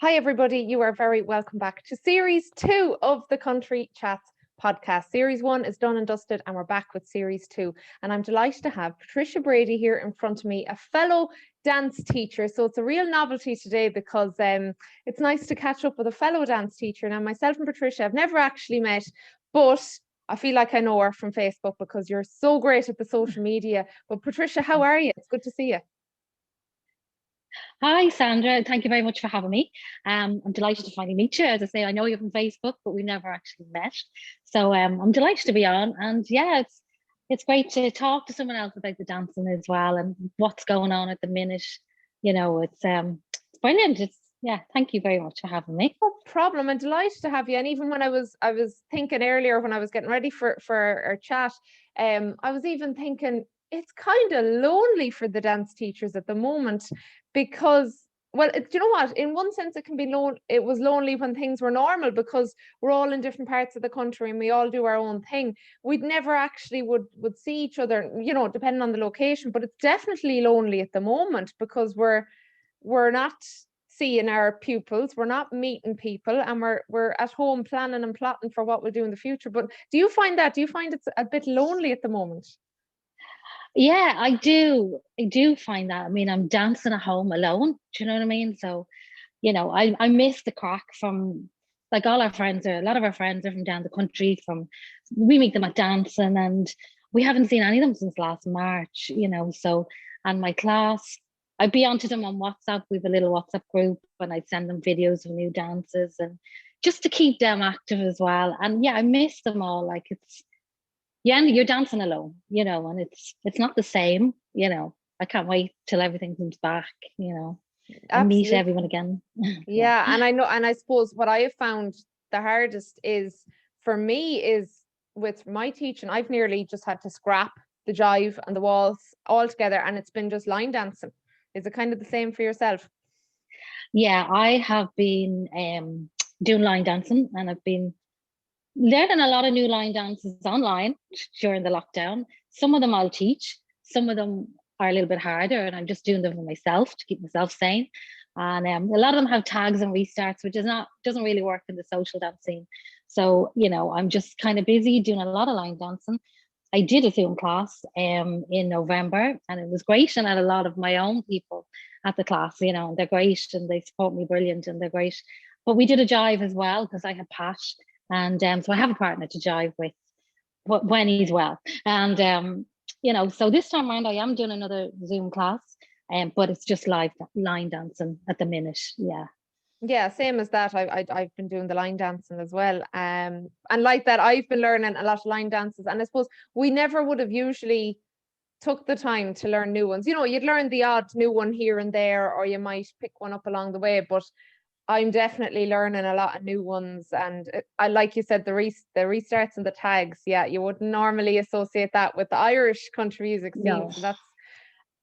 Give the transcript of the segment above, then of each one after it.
Hi, everybody. You are very welcome back to Series 2 of the Country Chats podcast. Series 1 is done and dusted, and we're back with Series 2. And I'm delighted to have Patricia Brady here in front of me, a fellow dance teacher. So it's a real novelty today because it's nice to catch up with a fellow dance teacher. Now, myself and Patricia have never actually met, but I feel like I know her from Facebook because you're so great at the social media. But Patricia, how are you? It's good to see you. Hi, Sandra. Thank you very much for having me. I'm delighted to finally meet you. As I say, I know you from Facebook, but we never actually met. So I'm delighted to be on. And yeah, it's great to talk to someone else about the dancing as well and what's going on at the minute. It's brilliant. Thank you very much for having me. No problem. I'm delighted to have you. And even when I was thinking earlier when I was getting ready for our chat, I was even thinking it's kind of lonely for the dance teachers at the moment because, well, do you know what? In one sense, it can be it was lonely when things were normal because we're all in different parts of the country and we all do our own thing. We'd never actually would see each other, depending on the location. But it's definitely lonely at the moment because we're not seeing our pupils, we're not meeting people, and we're at home planning and plotting for what we'll do in the future. But do you find it's a bit lonely at the moment? Yeah, I do. I do find that. I mean, I'm dancing at home alone. Do you know what I mean? So, I miss the crack from like all our friends a lot of our friends are from down the country we meet them at dancing and we haven't seen any of them since last March. So, and my class, I'd be onto them on WhatsApp. We have a little WhatsApp group and I'd send them videos of new dances and just to keep them active as well. And yeah, I miss them all. Like and you're dancing alone, and it's not the same. I can't wait till everything comes back, and meet Absolutely. everyone again. Yeah, and I know, and I suppose what I have found the hardest is for me is with my teaching, I've nearly just had to scrap the jive and the waltz altogether, and it's been just line dancing. Is it kind of the same for yourself? Yeah, I have been doing line dancing and I've been learning a lot of new line dances online during the lockdown. Some of them I'll teach, some of them are a little bit harder, and I'm just doing them for myself to keep myself sane. And a lot of them have tags and restarts, which doesn't really work in the social dance scene. So, I'm just kind of busy doing a lot of line dancing. I did a Zoom class in November and it was great. And I had a lot of my own people at the class, and they're great and they support me brilliant and they're great. But we did a jive as well because I had Pat. And so I have a partner to jive with when he's well. And, so this time around I am doing another Zoom class, but it's just live line dancing at the minute. Yeah. Yeah, same as that. I've been doing the line dancing as well. And like that, I've been learning a lot of line dances. And I suppose we never would have usually took the time to learn new ones. You'd learn the odd new one here and there, or you might pick one up along the way. But I'm definitely learning a lot of new ones. And I, like you said, the restarts and the tags. Yeah, you wouldn't normally associate that with the Irish country music scene. No. So that's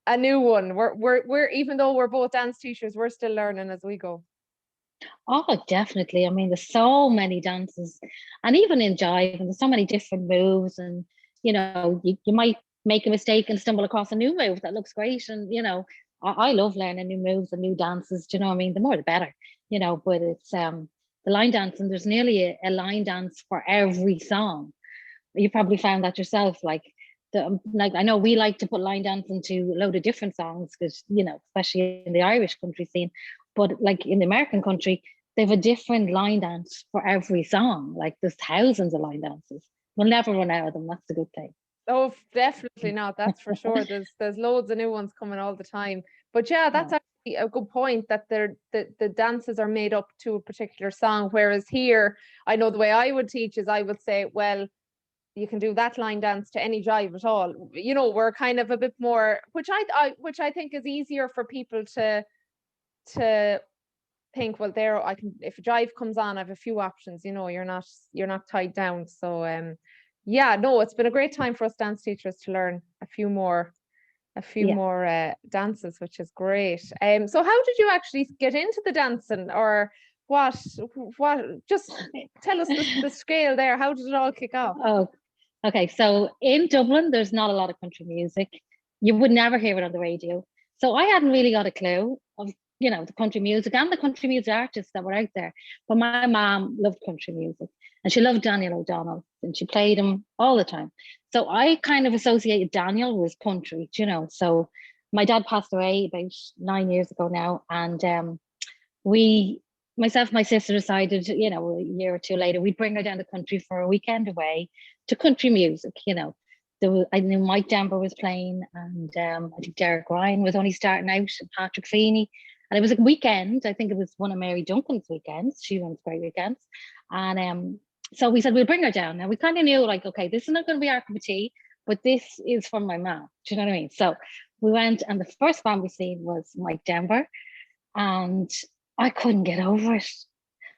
a new one. We're even though we're both dance teachers, we're still learning as we go. Oh, definitely. I mean, there's so many dances, and even in jive, and there's so many different moves. And you might make a mistake and stumble across a new move that looks great. And I love learning new moves and new dances. Do you know what I mean? The more, the better. But it's the line dance, and there's nearly a line dance for every song. You probably found that yourself, like I know we like to put line dance into a load of different songs because especially in the Irish country scene, but like in the American country they have a different line dance for every song. Like there's thousands of line dances. We'll never run out of them. That's a good thing. Oh, definitely not. That's for sure. There's loads of new ones coming all the time. But yeah, that's Yeah. actually a good point that the dances are made up to a particular song. Whereas here, I know the way I would teach is I would say, well, you can do that line dance to any jive at all. We're kind of a bit more, which I think is easier for people to think, well, there I can, if a jive comes on, I have a few options. You're not tied down. So yeah, no, it's been a great time for us dance teachers to learn a few more Yeah. dances, which is great. So how did you actually get into the dancing, or what just tell us the scale there. How did it all kick off? Oh, okay. So in Dublin, there's not a lot of country music. You would never hear it on the radio. So I hadn't really got a clue of you know, the country music and the country music artists that were out there. But my mom loved country music, and she loved Daniel O'Donnell, and she played him all the time. So I kind of associated Daniel with country, you know. So my dad passed away about 9 years ago now, and we, myself, my sister decided, you know, a year or two later, we'd bring her down the country for a weekend away to country music, you know. There was, I knew Mike Denver was playing, and I think Derek Ryan was only starting out, and Patrick Feeney. And it was a weekend. I think it was one of Mary Duncan's weekends. She runs great weekends. And so we said, we'll bring her down. Now we kind of knew, like, okay, this is not going to be our cup of tea, but this is from my mom. Do you know what I mean? So we went, and the first band we seen was Mike Denver. And I couldn't get over it.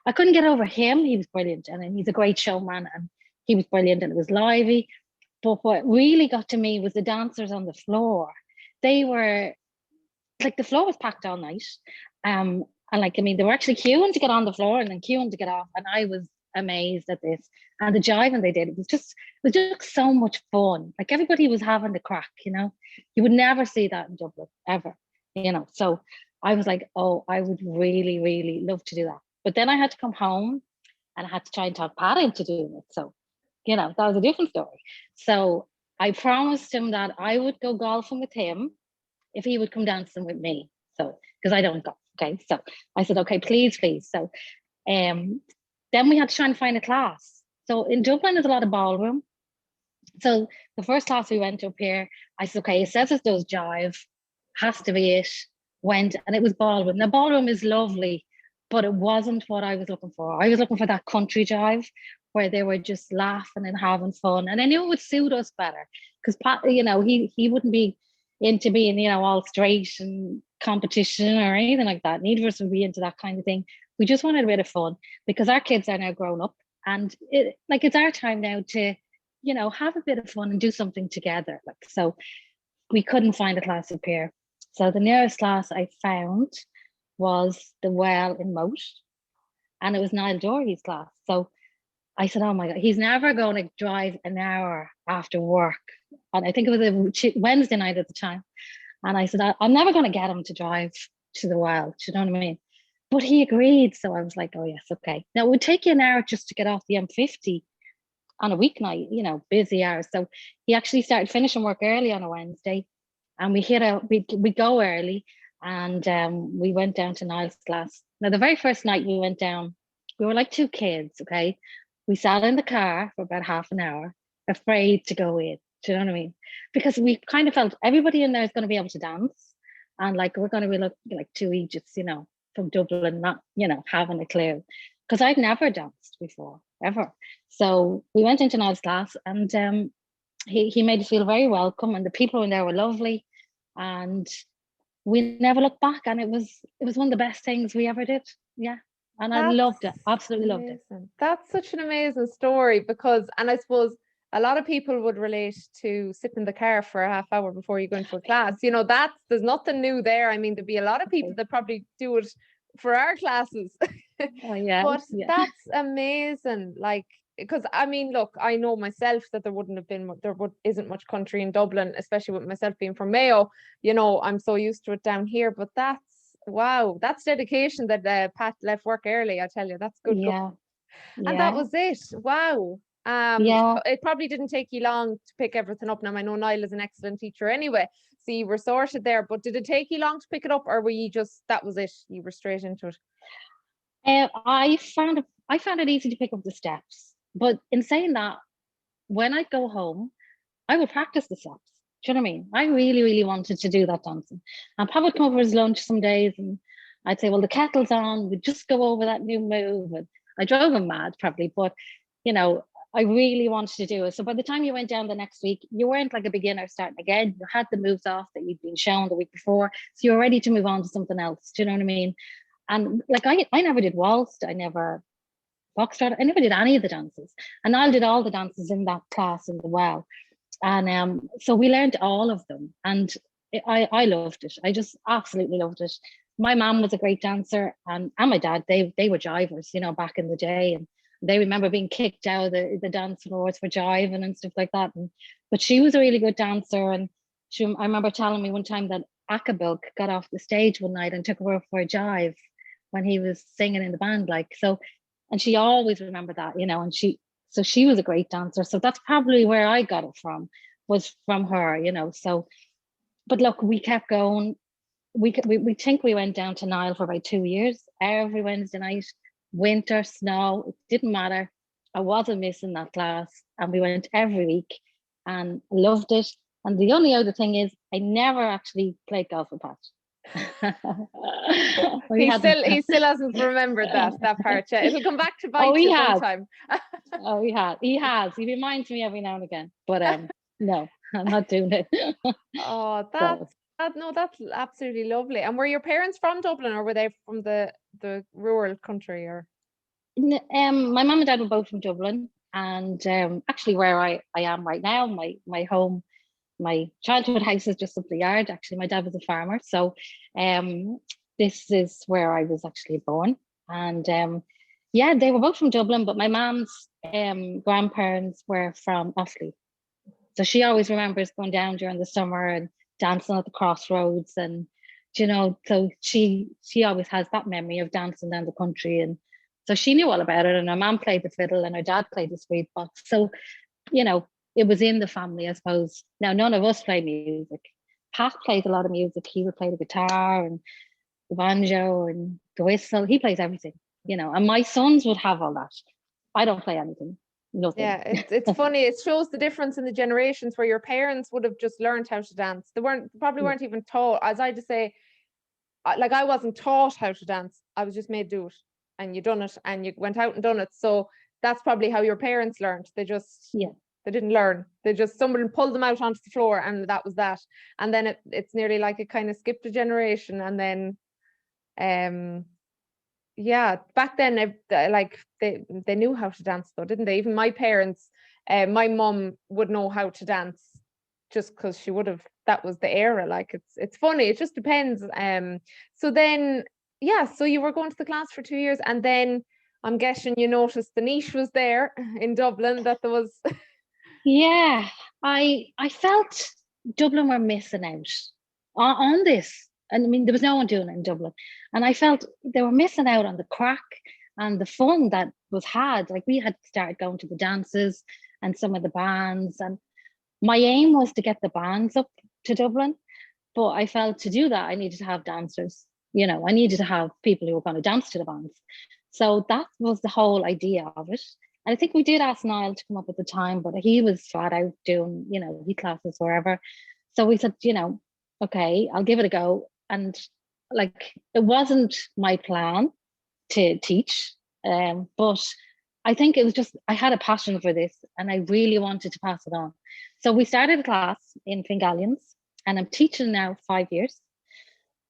I couldn't get over him. He was brilliant. And he's a great showman, and he was brilliant, and it was lively. But what really got to me was the dancers on the floor. They were like, the floor was packed all night. And like, I mean, they were actually queuing to get on the floor and then queuing to get off. And I was amazed at this. And the jiving they did, it was just so much fun. Like, everybody was having the crack, you know. You would never see that in Dublin, ever, you know. So I was like, oh, I would really, really love to do that. But then I had to come home, and I had to try and talk Pat into doing it. So, you know, that was a different story. So I promised him that I would go golfing with him if he would come dancing with me. So, because I don't golf. Okay. So I said, okay, please, please. So then we had to try and find a class. So in Dublin, there's a lot of ballroom. So the first class we went up here, I said, okay, it says it does jive, has to be it. Went, and it was ballroom. Now, ballroom is lovely, but it wasn't what I was looking for. I was looking for that country jive where they were just laughing and having fun. And I knew it would suit us better, because Pat, you know, he wouldn't be into being, you know, all straight and competition or anything like that. Neither of us would be into that kind of thing. We just wanted a bit of fun, because our kids are now grown up, and it's our time now to, you know, have a bit of fun and do something together. Like, so we couldn't find a class up here. So the nearest class I found was the Well in Moat, and it was Niall Doherty's class. So I said, oh my God, he's never going to drive an hour after work. And I think it was a Wednesday night at the time. And I said, I'm never going to get him to drive to the Well. Do you know what I mean? But he agreed. So I was like, oh yes, okay. Now it would take you an hour just to get off the M50 on a weeknight, you know, busy hours. So he actually started finishing work early on a Wednesday, and we go early, and we went down to Niall's class. Now the very first night we went down, we were like two kids, okay? We sat in the car for about half an hour, afraid to go in. Do you know what I mean? Because we kind of felt everybody in there is going to be able to dance, and like, we're going to be like two Egypts, you know, from Dublin, not, you know, having a clue. Because I'd never danced before, ever. So we went into Niall's class, and he made us feel very welcome, and the people in there were lovely, and we never looked back. And it was one of the best things we ever did. Yeah. And I loved it, absolutely loved it. That's such an amazing story, because, and I suppose a lot of people would relate to sitting in the car for a half hour before you go into a class. You know, there's nothing new there. I mean, there'd be a lot of people that probably do it for our classes. Oh, yeah. But yeah. that's amazing. Like, because I mean, look, I know myself that isn't much country in Dublin, especially with myself being from Mayo. You know, I'm so used to it down here. But that's, wow, that's dedication that Pat left work early. I tell you, that's good. Yeah. And that was it. Wow. Yeah. It probably didn't take you long to pick everything up. Now I know Niall is an excellent teacher anyway, so you were sorted there. But did it take you long to pick it up, or were you just, that was it? You were straight into it. I found it easy to pick up the steps, but in saying that, when I go home, I would practice the steps. Do you know what I mean? I really, really wanted to do that dancing. And Papa would come over his lunch some days, and I'd say, well, the kettle's on, we'd just go over that new move. And I drove him mad probably, but you know, I really wanted to do it. So by the time you went down the next week, you weren't like a beginner starting again. You had the moves off that you'd been shown the week before. So you were ready to move on to something else. Do you know what I mean? And like, I never did waltz, I never foxtrot, I never did any of the dances. And I did all the dances in that class in the Well. And so we learned all of them. And I loved it. I just absolutely loved it. My mom was a great dancer, and my dad, they were jivers, you know, back in the day. And they remember being kicked out of the dance floors for jiving and stuff like that. But she was a really good dancer, and I remember telling me one time that Akabilk got off the stage one night and took her for a jive when he was singing in the band, like, so. And she always remembered that, and she was a great dancer. So that's probably where I got it from, was from her, so. But look, we kept going. We think we went down to Nile for about 2 years, every Wednesday night, winter, snow, it didn't matter. I wasn't missing that class, and we went every week and loved it. And the only other thing is, I never actually played golf with Pat. He still hasn't remembered that part. Yeah, it'll come back to bite he you has. sometime. Oh, he has. He reminds me every now and again. But no, I'm not doing it. Oh, So, that's absolutely lovely. And were your parents from Dublin, or were they from the rural country, or? my mum and dad were both from Dublin, and actually where I am right now, my home, my childhood house is just up the yard. Actually, my dad was a farmer, so this is where I was actually born. And yeah, they were both from Dublin, but my mom's grandparents were from Offaly. So she always remembers going down during the summer and dancing at the crossroads, and so she always has that memory of dancing down the country. And so she knew all about it. And her mom played the fiddle and her dad played the sweet box. So, it was in the family, I suppose. Now, none of us play music. Pat plays a lot of music. He would play the guitar and the banjo and the whistle. He plays everything, and my sons would have all that. I don't play anything. Nothing. Yeah, it's funny. It shows the difference in the generations, where your parents would have just learned how to dance. They weren't even taught. As I just say, like, I wasn't taught how to dance. I was just made do it, and you done it, and you went out and done it. So that's probably how your parents learned. They didn't learn. Someone pulled them out onto the floor, and that was that. And then it's nearly like it kind of skipped a generation. And then yeah, back then, they knew how to dance, though, didn't they? Even my parents, my mum would know how to dance, just because she would have. That was the era. Like, it's funny. It just depends. So then, yeah. So you were going to the class for 2 years, and then I'm guessing you noticed the niche was there in Dublin. That there was. Yeah, I felt Dublin were missing out on this. And I mean, there was no one doing it in Dublin. And I felt they were missing out on the crack and the fun that was had. Like, we had started going to the dances and some of the bands. And my aim was to get the bands up to Dublin. But I felt, to do that, I needed to have dancers. I needed to have people who were going to dance to the bands. So that was the whole idea of it. And I think we did ask Niall to come up at the time, but he was flat out doing, he classes wherever. So we said, okay, I'll give it a go. And like, it wasn't my plan to teach, but I think it was just, I had a passion for this and I really wanted to pass it on. So we started a class in Fingallians, and I'm teaching now 5 years,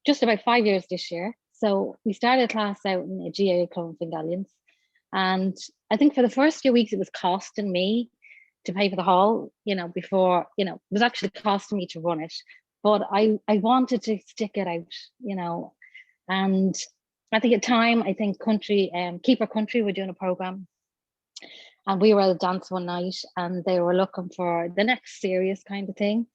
just about 5 years this year. So we started a class out in a GAA club in Fingallians. And I think for the first few weeks, it was costing me to pay for the hall, before, it was actually costing me to run it. But I wanted to stick it out, and I think at time, I think Country, Keep Our Country were doing a program, and we were at a dance one night, and they were looking for the next serious kind of thing.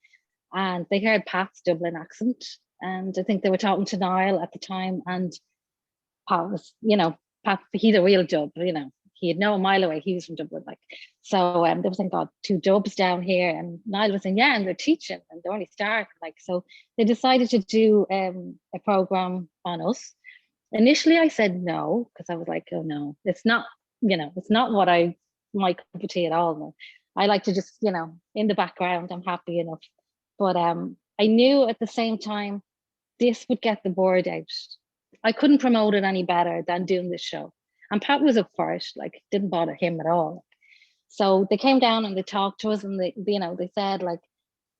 And they heard Pat's Dublin accent, and I think they were talking to Niall at the time, and Pat was, Pat, he's a real dub, he had no a mile away, he was from Dublin, like. So they were saying, God, 2 dubs down here, and Niall was saying, yeah, and they're teaching and they're only starting, like. So they decided to do a program on us. Initially I said no, because I was like, oh no, it's not, it's not what my cup of tea at all. No. I like to just, in the background, I'm happy enough. But I knew at the same time, this would get the word out. I couldn't promote it any better than doing this show. And Pat was up for it, like, didn't bother him at all. So they came down and they talked to us, and they said, like,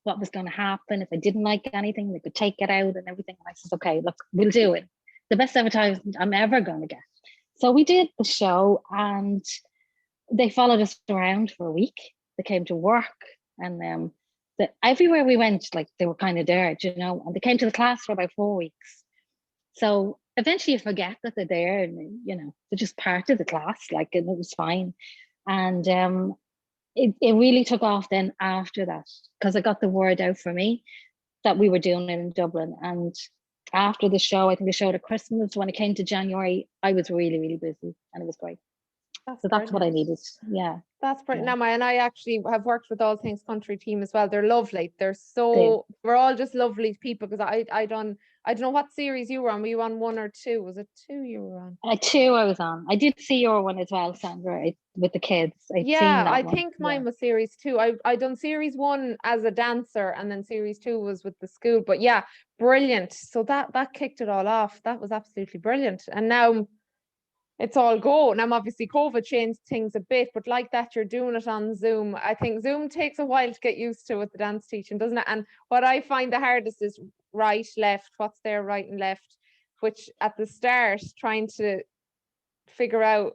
what was going to happen if I didn't like anything, they could take it out and everything. And I said, okay, look, we'll do it. The best advertisement I'm ever going to get. So we did the show, and they followed us around for a week. They came to work, and everywhere we went, like, they were kind of there, and they came to the class for about 4 weeks. So eventually you forget that they're there, and they're just part of the class, like, and it was fine. And it really took off then after that, because I got the word out for me. that we were doing it in Dublin. And after the show, I think the show at Christmas, when it came to January, I was really, really busy, and it was great. That's So that's what I brilliant. needed. Yeah. That's brilliant. Yeah. Now, and I actually have worked with All Things Country team as well. They're lovely. They, We're all just lovely people, because I don't know what series you were on. Were you on 1 or 2? Was it 2 you were on? two I was on. I did see your one as well, Sandra, with the kids. I'd seen Yeah, that I one. think Yeah. mine was series 2. I done series 1 as a dancer, and then series 2 was with the school. But yeah, brilliant. So that kicked it all off. That was absolutely brilliant. And now it's all go. Now, obviously, COVID changed things a bit, but like that, you're doing it on Zoom. I think Zoom takes a while to get used to with the dance teaching, doesn't it? And what I find the hardest is right, left, what's there, right and left, which at the start, trying to figure out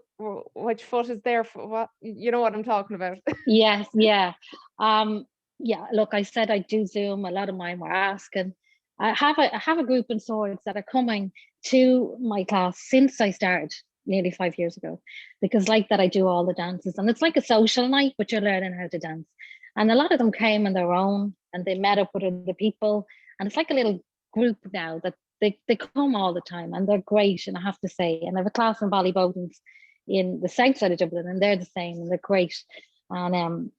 which foot is there for what, you know what I'm talking about. Yes, yeah. Yeah, look, I said I do Zoom. A lot of mine were asking. I have a group in Swords that are coming to my class since I started nearly 5 years ago, because like that I do all the dances, and it's like a social night, but you're learning how to dance. And a lot of them came on their own, and they met up with other people, and it's like a little group now that they come all the time, and they're great. And I have to say, and I have a class in Ballybowden in the south side of Dublin, and they're the same, and they're great. And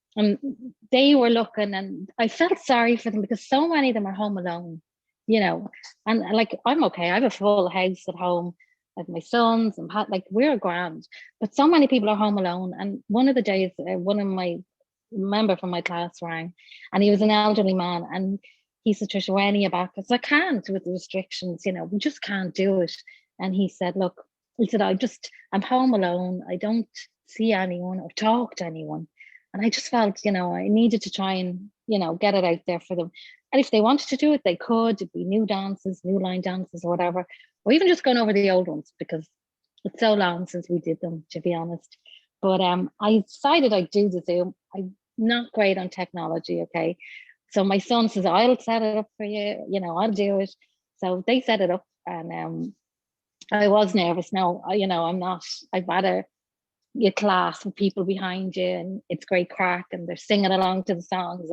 they were looking, and I felt sorry for them because so many of them are home alone, you know. And like, I'm okay. I have a full house at home. I have my sons, and like, we're grand. But so many people are home alone. And one of the days, one of my member from my class rang, and he was an elderly man, and he said, "Trisha, when are you back?" I said, "I can't with the restrictions. We just can't do it." And he said, "Look," he said, I'm home alone. I don't see anyone or talk to anyone." And I just felt, I needed to try and, get it out there for them. And if they wanted to do it, they could. It'd be new dances, new line dances, or whatever, or even just going over the old ones, because it's so long since we did them, to be honest. But I decided I'd do the Zoom. I'm not great on technology, okay? So my son says, "I'll set it up for you, I'll do it." So they set it up, and I was nervous. No, I'm not. I'd rather your class with people behind you, and it's great crack, and they're singing along to the songs.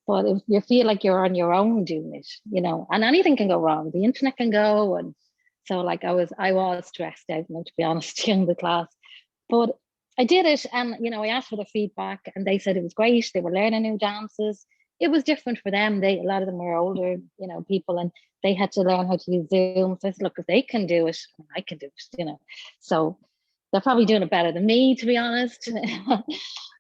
But if you feel like you're on your own doing it, and anything can go wrong, the internet can go. And so like I was stressed out now, to be honest, during the class. But I did it, and I asked for the feedback, and they said it was great. They were learning new dances. It was different for them. A lot of them were older, people, and they had to learn how to use Zoom. So I said, look, if they can do it, I can do it, So they're probably doing it better than me, to be honest.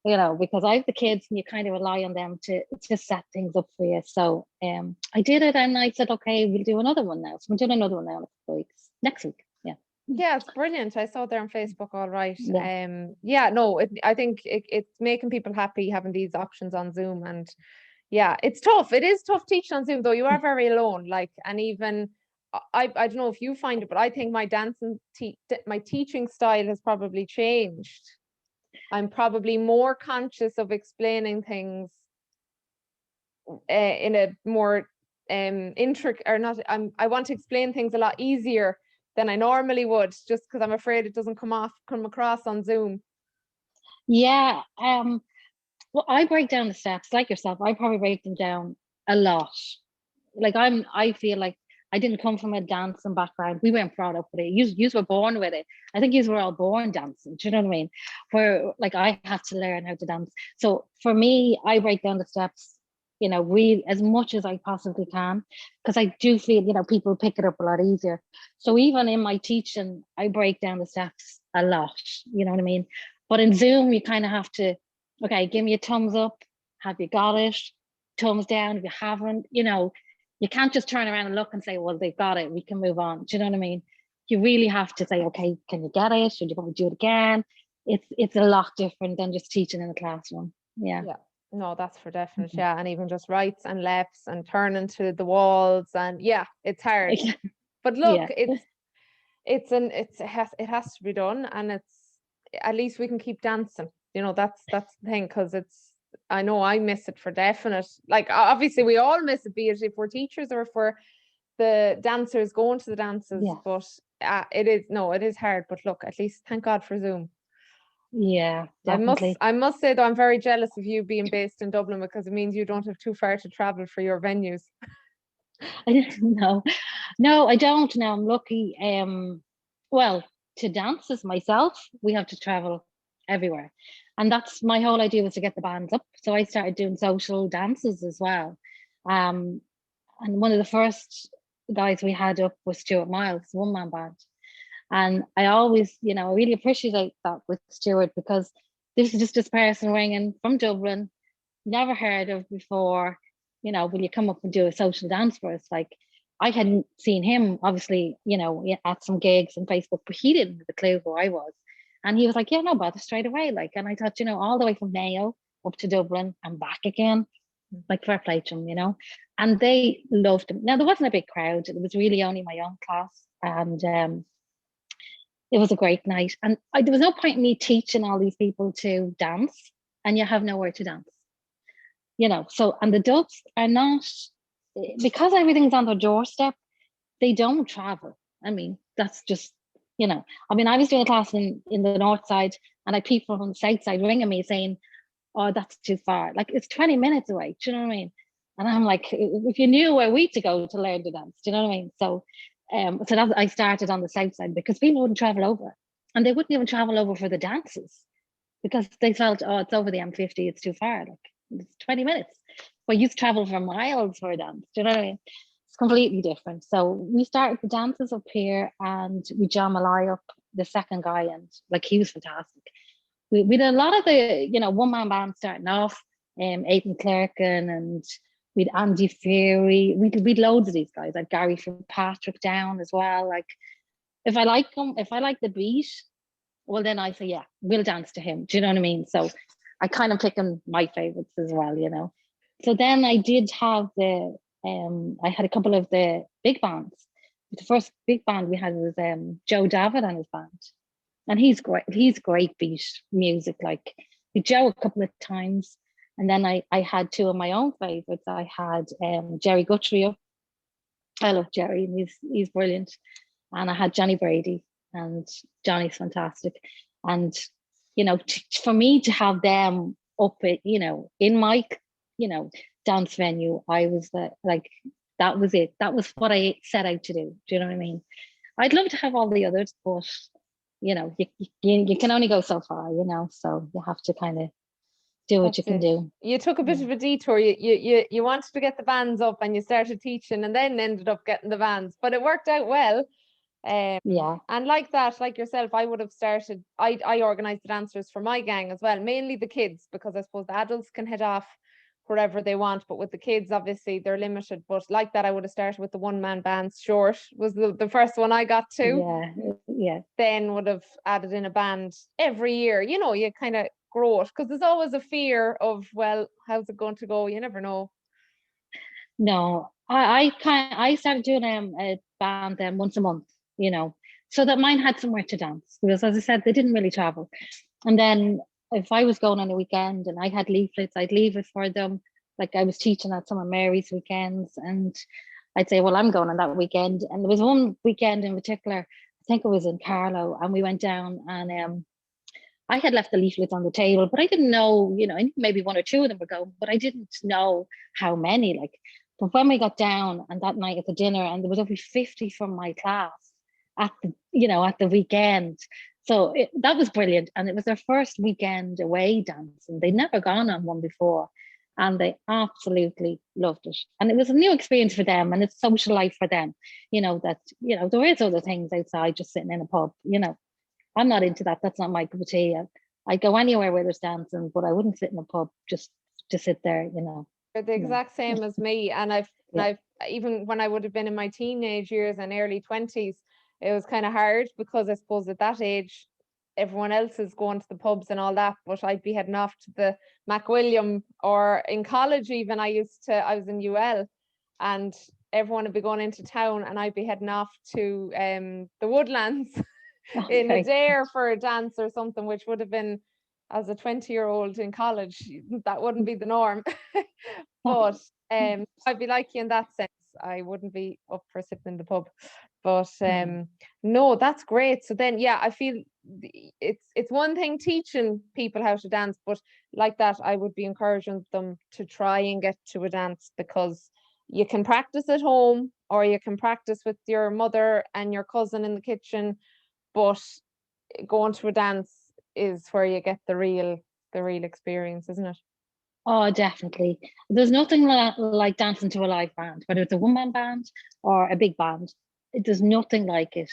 Because I have the kids, and you kind of rely on them to set things up for you. So I did it, and I said, okay, we'll do another one now. So we're doing another one now in a couple of weeks, next week. Yeah. Yeah, it's brilliant. I saw it there on Facebook. All right. Yeah. Yeah, no, I think it's making people happy having these options on Zoom. And yeah, it's tough. It is tough teaching on Zoom, though. You are very alone. Like, and even I don't know if you find it, but I think my my teaching style has probably changed. I'm probably more conscious of explaining things in a more intricate, or not. I want to explain things a lot easier than I normally would, just because I'm afraid it doesn't come across on Zoom. Yeah. Well, I break down the steps like yourself. I probably break them down a lot. Like I feel like I didn't come from a dancing background. We weren't brought up with it. You were born with it. I think you were all born dancing. Do you know what I mean? Where like I had to learn how to dance. So for me, I break down the steps, really as much as I possibly can, because I do feel, people pick it up a lot easier. So even in my teaching, I break down the steps a lot. You know what I mean? But in Zoom, you kind of have to, okay, give me a thumbs up. Have you got it? Thumbs down if you haven't. You can't just turn around and look and say, well, they've got it, we can move on. Do you know what I mean? You really have to say, okay, can you get it? Should you probably do it again? It's a lot different than just teaching in the classroom. Yeah. Yeah. No, that's for definite. Yeah. And even just rights and lefts and turning to the walls, and yeah, it's hard. But look, Yeah. it has to be done, and it's at least we can keep dancing. That's the thing, because I know I miss it for definite. Like, obviously we all miss it, be it if we're teachers or if we're the dancers going to the dances. Yeah. But it is hard. But look, at least thank God for Zoom. Yeah, definitely. I must say, though, I'm very jealous of you being based in Dublin, because it means you don't have too far to travel for your venues. I didn't know. No, I don't know. I'm lucky. Well, to dances myself, we have to travel everywhere. And that's my whole idea, was to get the bands up. So I started doing social dances as well. Um, and one of the first guys we had up was Stuart Miles, one man band. And I always, I really appreciate that with Stuart, because this is just this person ringing from Dublin, never heard of before. Will you come up and do a social dance for us? Like, I hadn't seen him, obviously, at some gigs on Facebook, but he didn't have a clue who I was. And he was like, yeah, no bother, straight away. Like, and I thought, all the way from Mayo up to Dublin and back again, like, fair play to him. And they loved him. Now, there wasn't a big crowd. It was really only my own class. And it was a great night. And there was no point in me teaching all these people to dance, and you have nowhere to dance. So, and the Dubs are not, because everything's on their doorstep, they don't travel. I mean, that's just, I was doing a class in the north side, and I had people from the south side ringing me saying, oh, that's too far. Like, it's 20 minutes away. Do you know what I mean? And I'm like, if you knew where we to go to learn to dance, do you know what I mean? So, I started on the south side, because people wouldn't travel over, and they wouldn't even travel over for the dances, because they felt, oh, it's over the M50, it's too far. Like, it's 20 minutes. But you travel for miles for a dance. Do you know what I mean? It's completely different. So we started the dances up here, and we John Malloy up, the second guy, and like, he was fantastic. We did a lot of the, one man band starting off, Aidan Clerkin, and we'd Andy Fury. We'd loads of these guys, like Gary Fitzpatrick down as well. Like, if I like them, if I like the beat, well, then I say, yeah, we'll dance to him. Do you know what I mean? So I kind of picking my favorites as well. So then I did have I had a couple of the big bands. The first big band we had was Joe David and his band. And he's great. He's great beat music. Like, with Joe a couple of times. And then I had two of my own favorites. I had Jerry Guthrie. I love Jerry, and he's brilliant. And I had Johnny Brady, and Johnny's fantastic. And for me to have them up in my dance venue, I was like, that was it. That was what I set out to do. Do you know what I mean? I'd love to have all the others, but you can only go so far, so you have to kind of do what you can do. You took a bit of a detour. You wanted to get the bands up, and you started teaching, and then ended up getting the bands, but it worked out well. Yeah. And like that, like yourself, I would have started, I organized the dancers for my gang as well, mainly the kids, because I suppose the adults can head off wherever they want, but with the kids, obviously, they're limited. But like that, I would have started with the one man bands. Short was the first one I got to. Yeah. Then would have added in a band every year. You kind of grow it, because there's always a fear of, well, how's it going to go? You never know. No, I started doing a band once a month, so that mine had somewhere to dance, because, as I said, they didn't really travel. And then if I was going on a weekend and I had leaflets, I'd leave it for them. Like, I was teaching at some of Mary's weekends, and I'd say, well, I'm going on that weekend. And there was one weekend in particular, I think it was in Carlow, and we went down, and I had left the leaflets on the table, but I didn't know, I knew maybe one or two of them were going, but I didn't know how many. Like, but when we got down, and that night at the dinner, and there was over 50 from my class at the weekend. So that was brilliant. And it was their first weekend away dance, and they'd never gone on one before. And they absolutely loved it. And it was a new experience for them, and it's social life for them. There is other things outside just sitting in a pub. I'm not into that. That's not my cup of tea. I go anywhere where there's dancing, but I wouldn't sit in a pub just to sit there. They're the exact same as me. And I've even when I would have been in my teenage years and early 20s, it was kind of hard, because I suppose at that age, everyone else is going to the pubs and all that, but I'd be heading off to the MacWilliam, or in college even, I was in UL, and everyone would be going into town, and I'd be heading off to the Woodlands in a day for a dance or something, which would have been, as a 20-year-old in college, that wouldn't be the norm. But I'd be like you in that sense. I wouldn't be up for sitting in the pub. But no, that's great. So then, yeah, I feel it's one thing teaching people how to dance, but like that, I would be encouraging them to try and get to a dance, because you can practice at home or you can practice with your mother and your cousin in the kitchen, but going to a dance is where you get the real experience, isn't it? Oh, definitely. There's nothing like dancing to a live band, whether it's a one-man band or a big band. There's nothing like it.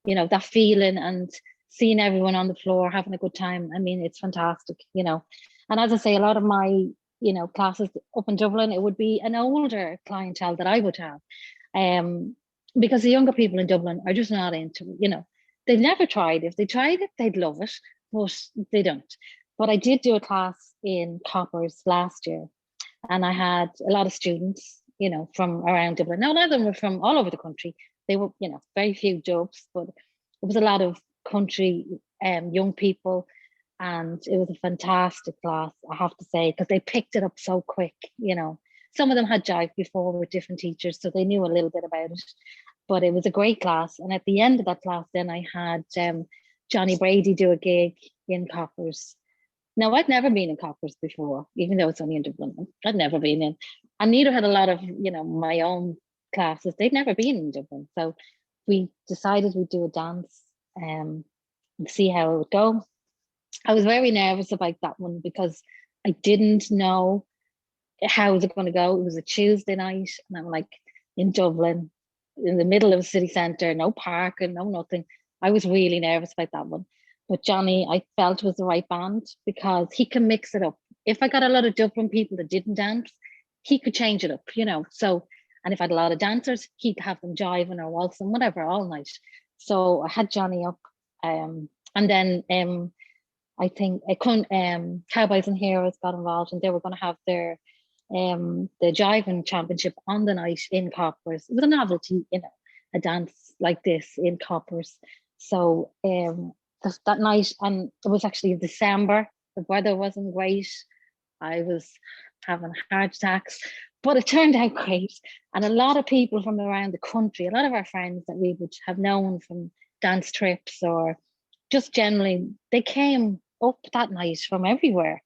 That feeling and seeing everyone on the floor having a good time. I mean, it's fantastic, And as I say, a lot of my, classes up in Dublin, it would be an older clientele that I would have. Um, because the younger people in Dublin are just not into, they've never tried. If they tried it, they'd love it, but they don't. But I did do a class in Coppers last year, and I had a lot of students, from around Dublin. Now, a lot of them were from all over the country. They were, very few Dubs, but it was a lot of country young people. And it was a fantastic class, I have to say, because they picked it up so quick, Some of them had jived before with different teachers, so they knew a little bit about it. But it was a great class. And at the end of that class, then I had Johnny Brady do a gig in Coppers. Now, I'd never been in Coppers before, even though it's only in Dublin. I'd never been in. And neither had a lot of, my own classes. They'd never been in Dublin. So we decided we'd do a dance and see how it would go. I was very nervous about that one because I didn't know how was it going to go. It was a Tuesday night, and I'm like in Dublin, in the middle of a city centre, no parking, no nothing. I was really nervous about that one. But Johnny, I felt was the right band because he can mix it up. If I got a lot of Dublin people that didn't dance, he could change it up, So, and if I had a lot of dancers, he'd have them jiving or waltzing, whatever, all night. So I had Johnny up, and then I think Cowboys and Heroes got involved, and they were going to have their the jiving championship on the night in Coppers. It was a novelty, a dance like this in Coppers. So that night, and it was actually December. The weather wasn't great. I was having heart attacks, but it turned out great. And a lot of people from around the country, a lot of our friends that we would have known from dance trips or just generally, they came up that night from everywhere.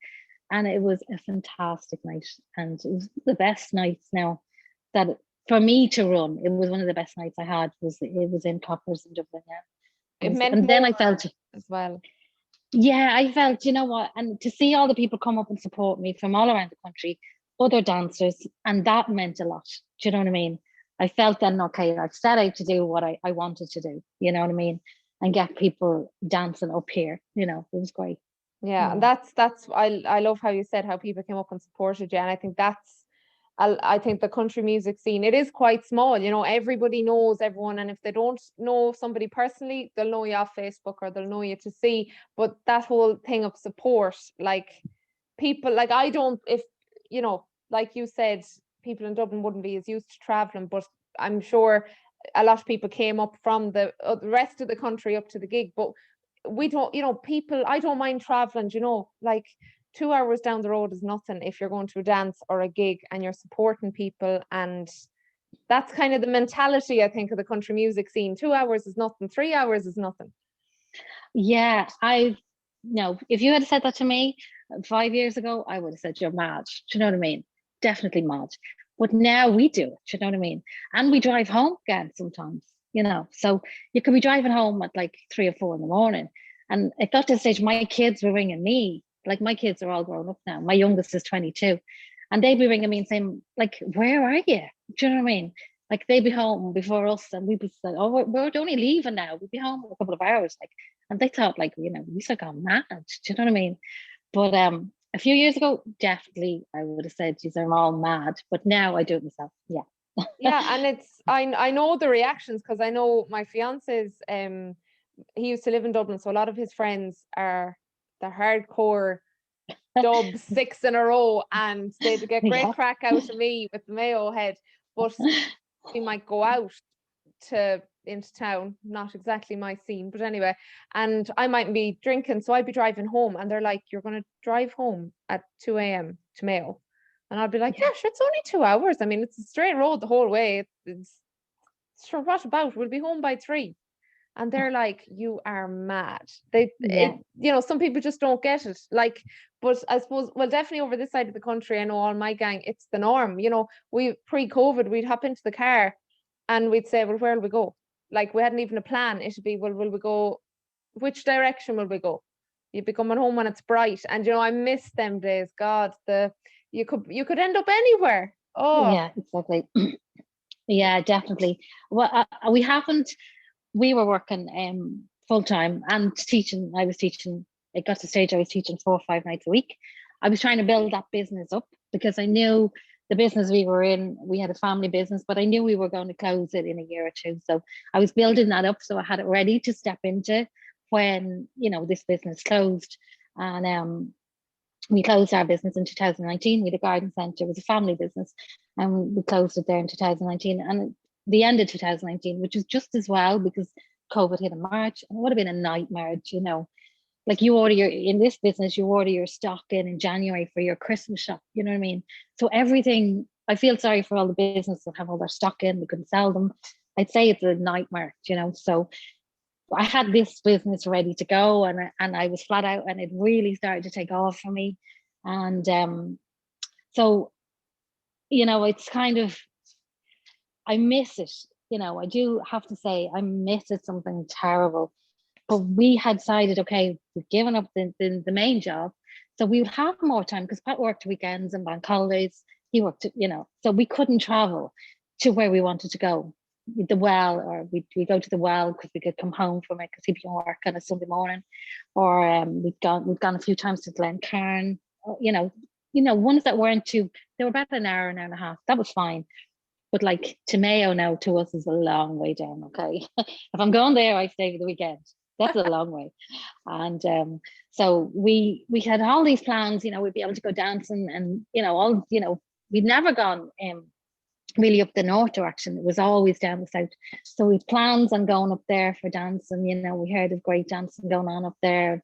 And it was a fantastic night. And it was the best nights now that for me to run. It was one of the best nights I had. It was in Coppers in Dublin, yeah. It meant And then I more felt, as well. yeah, I felt, you know what, and to see all the people come up and support me from all around the country, other dancers, and that meant a lot. Do you know what I mean? I felt then, okay, I've set out to do what I wanted to do, you know what I mean? And get people dancing up here, it was great. Yeah, and that's I love how you said how people came up and supported you, and I think I think the country music scene, it is quite small, everybody knows everyone, and if they don't know somebody personally, they'll know you off Facebook or they'll know you to see. But that whole thing of support, like people, like I don't, if like you said, people in Dublin wouldn't be as used to traveling, but I'm sure a lot of people came up from the rest of the country up to the gig. But we don't, people, I don't mind traveling, like 2 hours down the road is nothing if you're going to a dance or a gig and you're supporting people. And that's kind of the mentality, I think, of the country music scene. 2 hours is nothing, 3 hours is nothing. Yeah, if you had said that to me 5 years ago, I would have said you're mad. Do you know what I mean? Definitely mad. But now we do it, do you know what I mean? And we drive home again sometimes, So you could be driving home at like 3 or 4 in the morning. And it got to the stage my kids were ringing me. Like my kids are all grown up now. My youngest is 22. And they'd be ringing me and saying, like, where are you? Do you know what I mean? Like they'd be home before us and we'd be like, oh, we're only leaving now. We'd be home in a couple of hours. Like, and they thought like, we still gone mad. Do you know what I mean? But a few years ago, definitely I would have said, geez, I'm all mad. But now I do it myself. Yeah. Yeah, and it's I know the reactions because I know my fiance's he used to live in Dublin, so a lot of his friends are the hardcore dub 6 in a row, and they'd get great Yeah. crack out of me with the Mayo head. But we might go out into town, not exactly my scene, but anyway, and I mightn't be drinking, so I'd be driving home, and they're like, "You're going to drive home at 2 a.m. to Mayo," and I'd be like, "Yeah, sure, it's only 2 hours. I mean, it's a straight road the whole way. It's sure, what about? We'll be home by 3." And they're like, you are mad. Yeah. Some people just don't get it. Like, but I suppose, well, definitely over this side of the country, I know all my gang, it's the norm. We pre-COVID, we'd hop into the car and we'd say, well, where will we go? Like, we hadn't even a plan. It'd be, well, will we go? Which direction will we go? You'd be coming home when it's bright. And I miss them days. God, you could end up anywhere. Oh, Yeah, exactly. Yeah, definitely. Well, we were working full time and teaching. I was teaching. It got to the stage I was teaching 4 or 5 nights a week. I was trying to build that business up because I knew the business we were in, we had a family business, but I knew we were going to close it in a year or two. So I was building that up so I had it ready to step into when, this business closed. And we closed our business in 2019 with a garden centre. It was a family business, and we closed it there in 2019. And the end of 2019, which was just as well because COVID hit in March, and it would have been a nightmare, like in this business, you order your stock in January for your Christmas shop, you know what I mean? So everything, I feel sorry for all the businesses that have all their stock in, we couldn't sell them. I'd say it's a nightmare, so I had this business ready to go, and I was flat out, and it really started to take off for me. And so, it's kind of, I miss it. I do have to say I miss it, something terrible. But we had decided, okay, we've given up the main job, so we would have more time because Pat worked weekends and bank holidays. He worked, so we couldn't travel to where we wanted to go, the well, or we go to the well because we could come home from it because he'd be on work on a Sunday morning, or we've gone a few times to Glencairn, ones that weren't too. They were about an hour and a half. That was fine. But like to Mayo now to us is a long way down. Okay, if I'm going there, I stay for the weekend. That's a long way. And so we had all these plans. We'd be able to go dancing, and we'd never gone really up the north direction. It was always down the south. So we had plans on going up there for dancing. We heard of great dancing going on up there.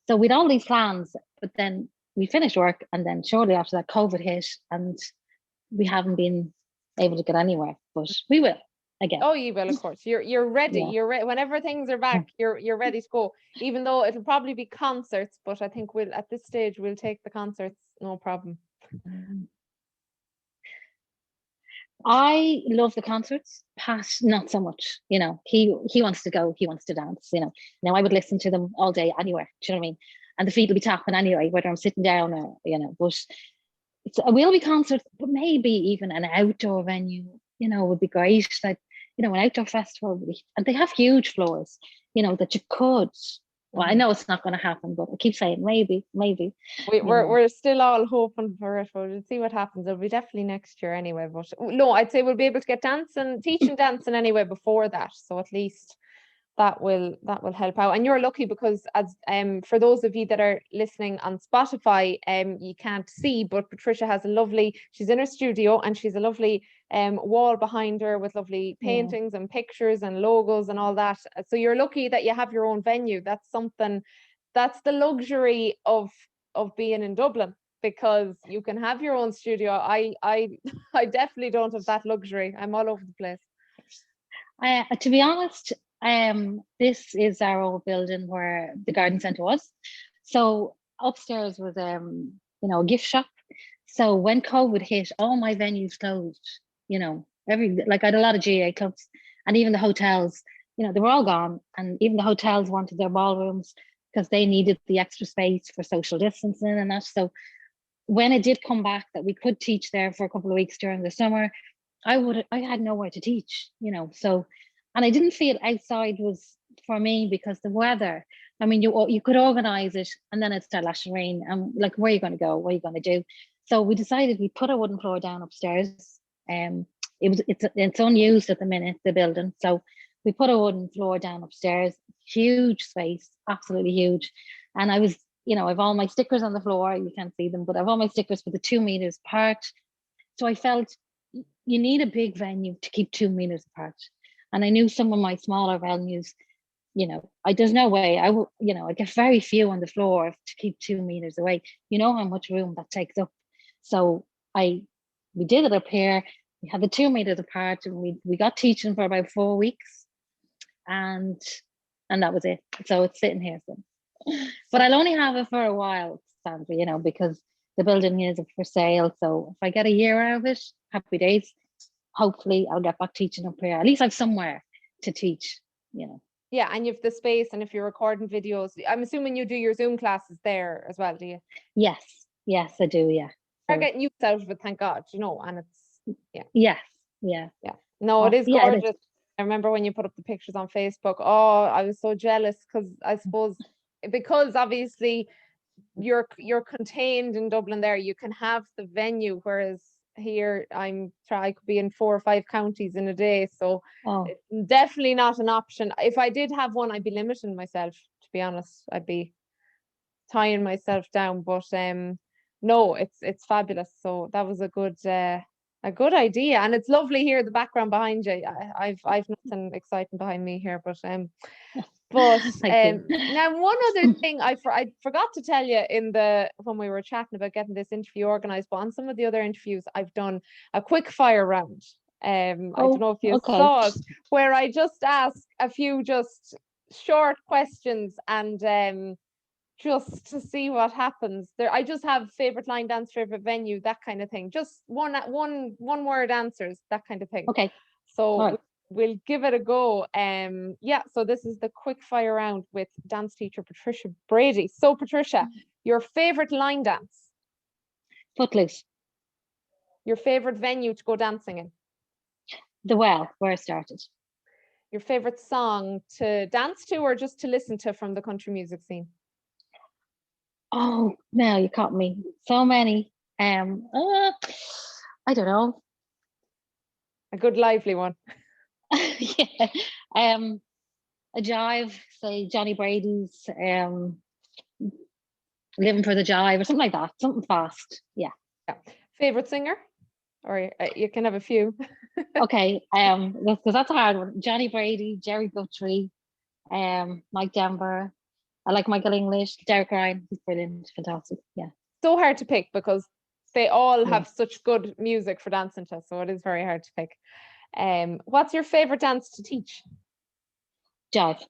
So we'd all these plans, but then we finished work, and then shortly after that, COVID hit, and we haven't been able to get anywhere. But we will again. Oh, you will, of course. You're ready. Yeah. You're ready. Whenever things are back, you're ready to go. Even though it'll probably be concerts, but I think at this stage we'll take the concerts, no problem. I love the concerts. Pat, not so much. He wants to go. He wants to dance. Now I would listen to them all day anywhere. Do you know what I mean? And the feet will be tapping anyway, whether I'm sitting down or But it will be concerts, but maybe even an outdoor venue. Would be great. Like an outdoor festival, and they have huge floors. That you could. Well, I know it's not going to happen, but I keep saying maybe. We're still all hoping for it. We'll see what happens. It'll be definitely next year anyway. But no, I'd say we'll be able to get teaching dancing anyway before that. So at least that will help out. And you're lucky because as for those of you that are listening on Spotify, you can't see, but Patricia has she's in her studio and she's a lovely wall behind her with lovely paintings and pictures and logos and all that. So you're lucky that you have your own venue. That's the luxury of being in Dublin, because you can have your own studio. I definitely don't have that luxury. I'm all over the place. To be honest, this is our old building where the garden centre was. So upstairs was a gift shop. So when COVID hit, all my venues closed. I had a lot of GA clubs, and even the hotels. They were all gone, and even the hotels wanted their ballrooms because they needed the extra space for social distancing and that. So when it did come back that we could teach there for a couple of weeks during the summer, I had nowhere to teach. So. And I didn't feel outside was for me because the weather. I mean, you could organize it, and then it started lashing rain. And like, where are you going to go? What are you going to do? So we decided we put a wooden floor down upstairs. It's unused at the minute, the building. So we put a wooden floor down upstairs. Huge space, absolutely huge. And I have all my stickers on the floor. You can't see them, but I have all my stickers for the 2 meters apart. So I felt you need a big venue to keep 2 meters apart. And I knew some of my smaller venues, there's no way I will, I get very few on the floor to keep 2 meters away. You know how much room that takes up. So we did it up here. We had the 2 meters apart, and we got teaching for about 4 weeks. And and that was it. So it's sitting here still. But I'll only have it for a while, Sandra, because the building is for sale. So if I get a year out of it, happy days. Hopefully I'll get back teaching up here. At least I've somewhere to teach. Yeah, and you have the space, and if you're recording videos, I'm assuming you do your Zoom classes there as well, do you? Yes, I do, yeah. You're getting use out of it, thank God, and it's, Yes, yeah. No, it is Yeah, gorgeous. it is. I remember when you put up the pictures on Facebook. Oh, I was so jealous because I suppose because obviously you're contained in Dublin there, you can have the venue, whereas here I could be in 4 or 5 counties in a day. So it's definitely not an option. If I did have one, I'd be limiting myself, to be honest. I'd be tying myself down. But no, it's fabulous. So that was a good idea, and it's lovely here, the background behind you. I've nothing exciting behind me here, but now one other thing I forgot to tell you when we were chatting about getting this interview organized, but on some of the other interviews I've done a quick fire round. I don't know if you saw it, where I just ask a few just short questions and just to see what happens. I just have favorite line dance, favorite venue, that kind of thing. Just one word answers, that kind of thing. Okay. So we'll give it a go. So this is the quick fire round with dance teacher Patricia Brady. So Patricia, your favorite line dance? Footloose. Your favorite venue to go dancing in? The Well, where I started. Your favorite song to dance to or just to listen to from the country music scene? Oh, now you caught me. So many. I don't know. A good lively one. Yeah. A jive, say Johnny Brady's Living for the Jive or something like that. Something fast. Yeah. Favorite singer? Or you can have a few. Okay. Because that's a hard one. Johnny Brady, Jerry Guthrie, Mike Denver. I like Michael English, Derek Ryan. He's brilliant, fantastic. Yeah. So hard to pick because they all have such good music for dancing to, so it is very hard to pick. What's your favorite dance to teach? Jive.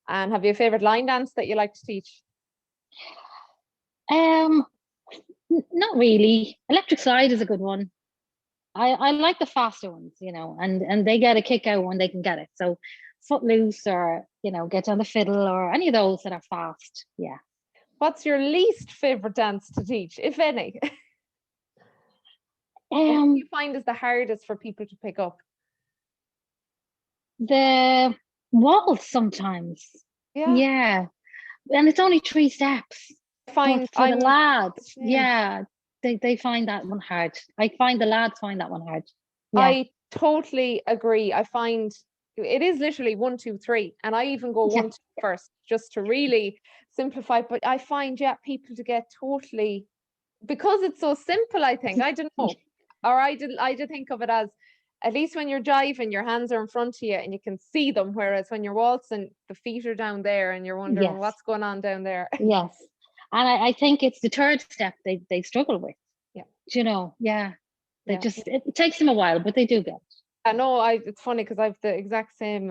And have you a favorite line dance that you like to teach? Not really. Electric slide is a good one. I like the faster ones, and they get a kick out when they can get it. So Footloose or, Get on the Fiddle or any of those that are fast. Yeah. What's your least favorite dance to teach, if any? What do you find is the hardest for people to pick up? The waltz sometimes. Yeah. And it's only 3 steps. For the lads, they find that one hard. I find the lads find that one hard. Yeah. I totally agree. I find it is literally 1, 2, 3, and I even go 1, 2 first just to really simplify. But I find people to get totally, because it's so simple. I think I don't know, or I did think of it as, at least when you're jiving, your hands are in front of you and you can see them, whereas when you're waltzing, the feet are down there and you're wondering what's going on down there. Yes. And I think it's the third step they struggle with. Yeah. They just, it takes them a while, but they do get it. I know. It's funny because I've the exact same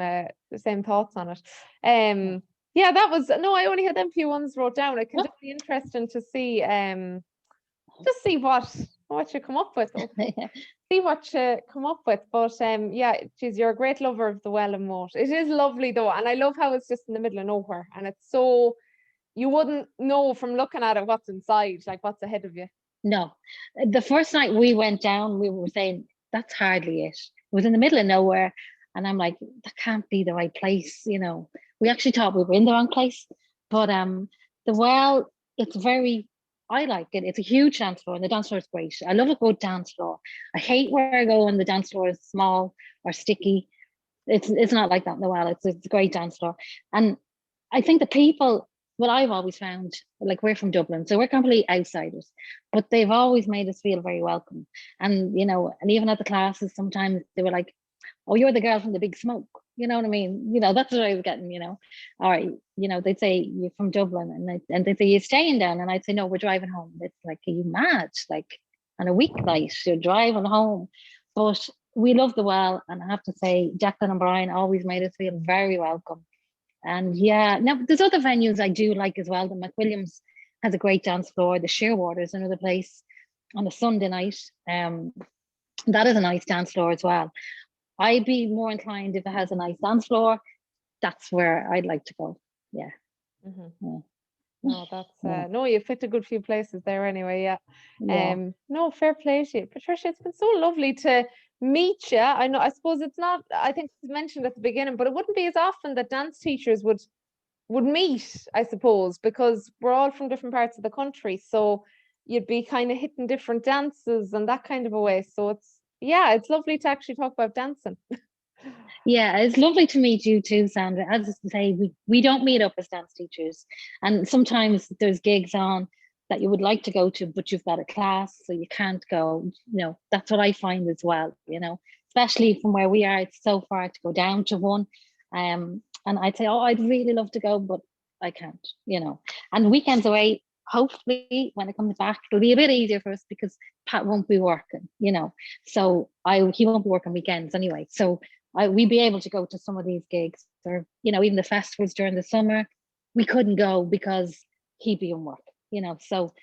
thoughts on it. That was, no, I only had them few ones wrote down. It can just be interesting to see just see what you come up with. See what you come up with. But geez, you're a great lover of the Well and Moat. It is lovely though, and I love how it's just in the middle of nowhere, and it's so, you wouldn't know from looking at it what's inside, like what's ahead of you. No. The first night we went down, we were saying that's hardly it. It was in the middle of nowhere, and I'm like, that can't be the right place. We actually thought we were in the wrong place. But the Well, it's very, I like it. It's a huge dance floor, and the dance floor is great. I love a good dance floor. I hate where I go when the dance floor is small or sticky. It's not like that in the Well. It's a great dance floor. And I think the people, what I've always found, like, we're from Dublin, so we're complete outsiders, but they've always made us feel very welcome. And, and even at the classes, sometimes they were like, oh, you're the girl from the Big Smoke. You know what I mean? That's what I was getting, or, they'd say, you're from Dublin, and they'd say, you're staying down. And I'd say, no, we're driving home. It's like, are you mad? Like, on a weeknight, you're driving home. But we love the Well, and I have to say, Jacqueline and Brian always made us feel very welcome. And yeah, now there's other venues I do like as well. The McWilliams has a great dance floor. The Shearwater is another place on a Sunday night. That is a nice dance floor as well. I'd be more inclined if it has a nice dance floor. That's where I'd like to go. Yeah. Mm-hmm. Yeah. No, that's no, you fit a good few places there anyway. Yeah. Yeah. No, fair play to you, Patricia. It's been so lovely to meet you. I know. I suppose it's not. I think it's mentioned at the beginning, but it wouldn't be as often that dance teachers would meet. I suppose because we're all from different parts of the country, so you'd be kind of hitting different dances and that kind of a way. So it's lovely to actually talk about dancing. Yeah, it's lovely to meet you too, Sandra. As I say, we don't meet up as dance teachers. And sometimes there's gigs on that you would like to go to, but you've got a class, so you can't go. That's what I find as well, especially from where we are, it's so far to go down to one. And I'd say, oh, I'd really love to go, but I can't. And weekends away, hopefully when it comes back, it'll be a bit easier for us because Pat won't be working. So he won't be working weekends anyway. So we'd be able to go to some of these gigs or, even the festivals during the summer. We couldn't go because he'd be in work. So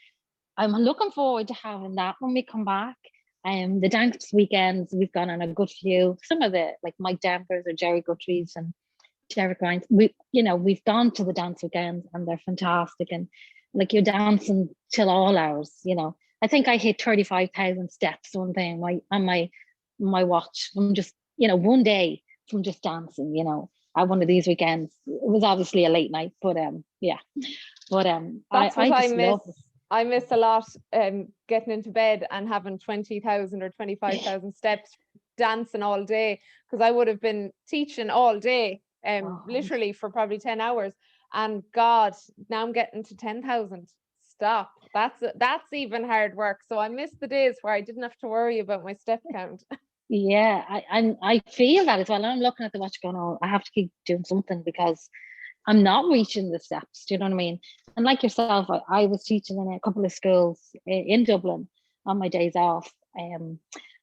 I'm looking forward to having that when we come back. The dance weekends, we've gone on a good few. Some of the, like Mike Denvers or Jerry Guthrie's and Derek Ryan's, we've gone to the dance weekends and they're fantastic. And like you're dancing till all hours. I think I hit 35,000 steps one day on my watch from just one day from just dancing, at one of these weekends. It was obviously a late night, but yeah. But That's I what I just miss. love it. I miss a lot getting into bed and having 20,000 or 25,000 steps dancing all day, because I would have been teaching all day, literally for probably 10 hours. And God, now I'm getting to 10,000. Stop. That's even hard work. So I miss the days where I didn't have to worry about my step count. Yeah, I feel that as well. I'm looking at the watch going, oh, I have to keep doing something because I'm not reaching the steps. Do you know what I mean? And like yourself, I was teaching in a couple of schools in Dublin on my days off. I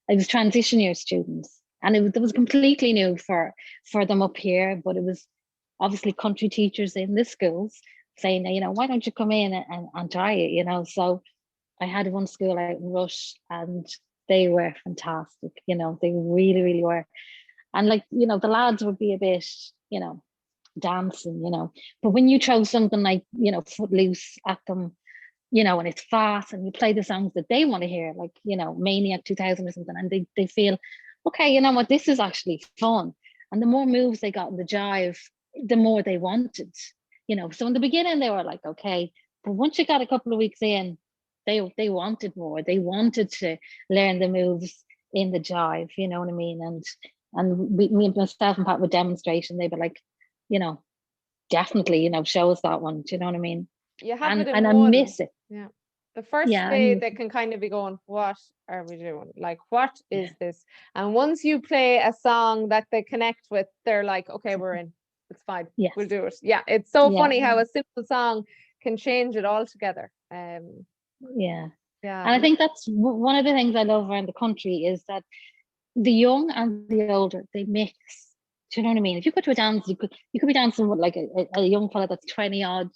was transition year students, and it was completely new for them up here. But it was obviously country teachers in the schools saying, why don't you come in and try it? So I had one school out in Rush, and they were fantastic. They really, really were. And like, the lads would be a bit, dancing. But when you throw something like, Footloose at them, and it's fast and you play the songs that they want to hear, like, Maniac 2000 or something, and they feel, okay, you know what, this is actually fun. And the more moves they got in the jive, the more they wanted, So in the beginning, they were like, okay. But once you got a couple of weeks in, they wanted more. They wanted to learn the moves in the jive, you know what I mean? And me, myself and Pat would demonstrate, and they'd be like, definitely, show us that one. Do you know what I mean? You have it in And I one. miss it. Yeah. The first Yeah. day they can kind of be going, what are we doing? Like, what is this? And once you play a song that they connect with, they're like, okay, we're in. It's fine. Yes. We'll do it. Yeah. It's so Yeah. funny how a simple song can change it all together. Yeah. Yeah. And I think that's one of the things I love around the country is that the young and the older, they mix. Do you know what I mean? If you go to a dance, you could be dancing with like a young fella that's 20 odd,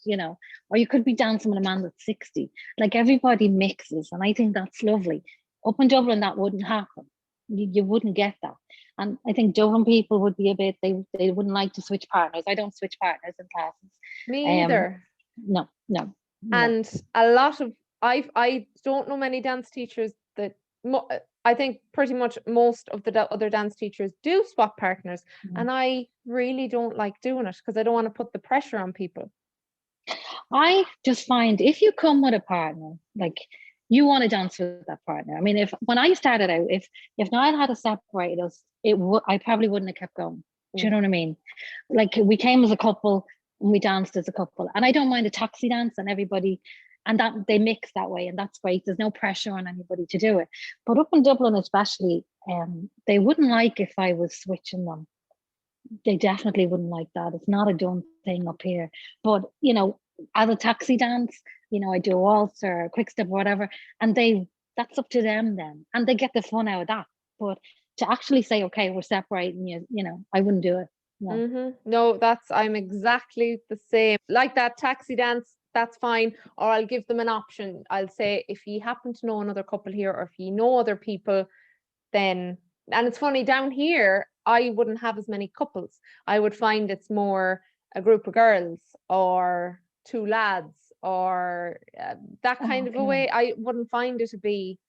or you could be dancing with a man that's 60. Like everybody mixes, and I think that's lovely. Up in Dublin, that wouldn't happen. You wouldn't get that. And I think Dublin people would be a bit, they wouldn't like to switch partners. I don't switch partners in classes. Me either. No. And a lot of I don't know many dance teachers that I think pretty much most of the other dance teachers do swap partners, and I really don't like doing it because I don't want to put the pressure on people. I just find if you come with a partner, like you want to dance with that partner. I mean, when I started out, if Niall had separated us, I probably wouldn't have kept going. Do you know what I mean? Like we came as a couple and we danced as a couple, and I don't mind a taxi dance and everybody, and that they mix that way, and that's great. There's no pressure on anybody to do it. But up in Dublin, especially, they wouldn't like if I was switching them. They definitely wouldn't like that. It's not a done thing up here. But as a taxi dance, I do a waltz or a quick step or whatever, and that's up to them then, and they get the fun out of that. But to actually say, okay, we're separating you, I wouldn't do it. No, I'm exactly the same. Like that taxi dance, that's fine. Or I'll give them an option. I'll say, if you happen to know another couple here, or if you know other people, then, and it's funny, down here, I wouldn't have as many couples. I would find it's more a group of girls or two lads or that kind of a way. I wouldn't find it to be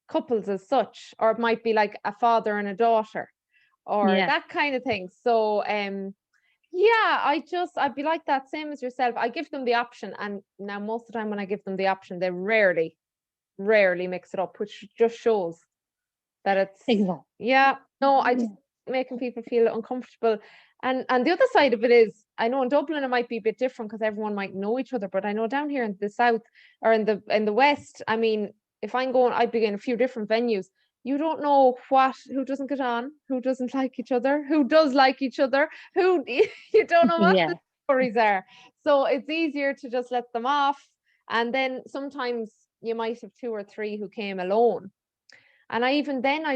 couples as such, or it might be like a father and a daughter or that kind of thing. So yeah, I'd be like that, same as yourself. I give them the option, and now most of the time when I give them the option, they rarely mix it up, which just shows that it's I just making people feel uncomfortable. And the other side of it is, I know in Dublin it might be a bit different because everyone might know each other, but I know down here in the south or in the west, I mean, if I'm going, I'd be in a few different venues. You don't know who doesn't get on, who doesn't like each other, who does like each other, who you don't know what the stories are. So it's easier to just let them off. And then sometimes you might have two or three who came alone. And I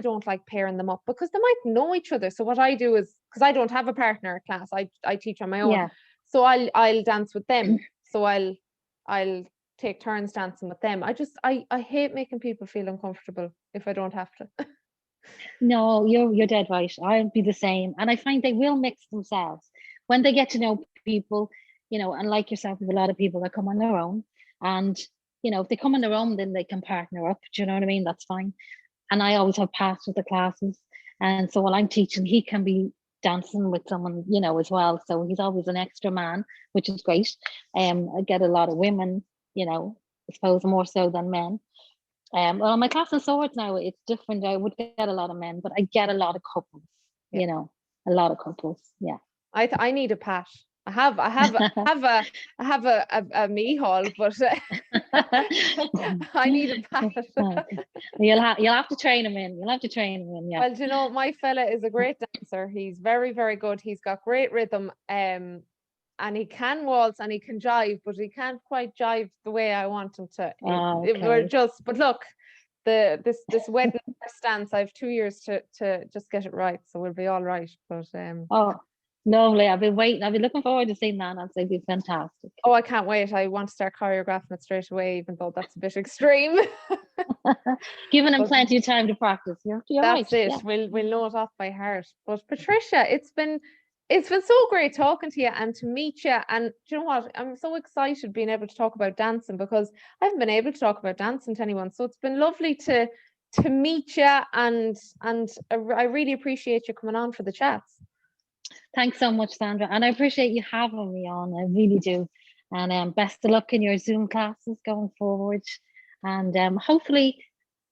don't like pairing them up because they might know each other. So what I do is, because I don't have a partner class, I teach on my own. So I'll dance with them. So I'll take turns dancing with them. I hate making people feel uncomfortable if I don't have to. No, you're dead right. I'll be the same. And I find they will mix themselves when they get to know people, and like yourself, with a lot of people that come on their own. And, if they come on their own, then they can partner up. Do you know what I mean? That's fine. And I always have passed with the classes. And so while I'm teaching, he can be dancing with someone, as well. So he's always an extra man, which is great. I get a lot of women, I suppose more so than men. Well, my class in swords now, it's different. I would get a lot of men, but I get a lot of couples, a lot of couples. Yeah. I need a pat. I have a me hall, but I need a pat. You'll have to train him in. You'll have to train him in. Yeah. Well, my fella is a great dancer. He's very, very good. He's got great rhythm. And he can waltz and he can jive, but he can't quite jive the way I want him to. But look, this wedding first dance, I have 2 years to just get it right, so we'll be all right. But lovely. I've been waiting. I've been looking forward to seeing that. I'd say it'd be fantastic. Oh, I can't wait. I want to start choreographing it straight away, even though that's a bit extreme. Giving him plenty of time to practice. You're that's right. it. Yeah. We'll know it off by heart. But Patricia, it's been so great talking to you and to meet you. And do you know what? I'm so excited being able to talk about dancing, because I haven't been able to talk about dancing to anyone. So it's been lovely to meet you, and I really appreciate you coming on for the chats. Thanks so much, Sandra. And I appreciate you having me on. I really do. And best of luck in your Zoom classes going forward. And hopefully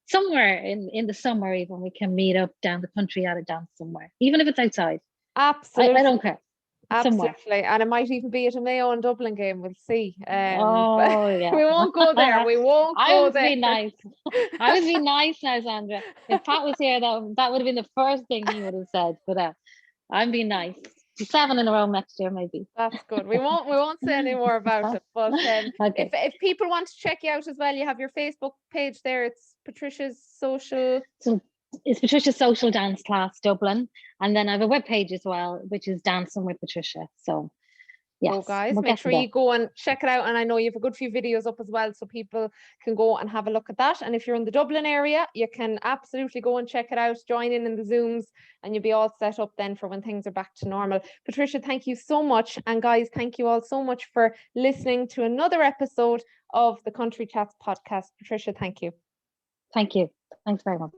somewhere in the summer, even we can meet up down the country at a dance somewhere, even if it's outside. Absolutely. I don't care. Absolutely. Somewhere. And it might even be at a Mayo and Dublin game. We'll see. Yeah. We won't go there. We won't go there. Be nice. I would be nice now, Sandra. If Pat was here, that would have been the first thing he would have said. But I'm being nice. 7 in a row next year, maybe. That's good. We won't say any more about it. But okay. If people want to check you out as well, you have your Facebook page there. It's Patricia's Social. So it's Patricia's Social Dance Class Dublin, and then I have a webpage as well, which is Dancing with Patricia. So yes, guys, make sure you go and check it out. And I know you have a good few videos up as well, so people can go and have a look at that. And if you're in the Dublin area, you can absolutely go and check it out, join in the Zooms, and you'll be all set up then for when things are back to normal. Patricia, thank you so much. And guys, thank you all so much for listening to another episode of the Country Chats podcast. Patricia, thank you. Thank you. Thanks very much.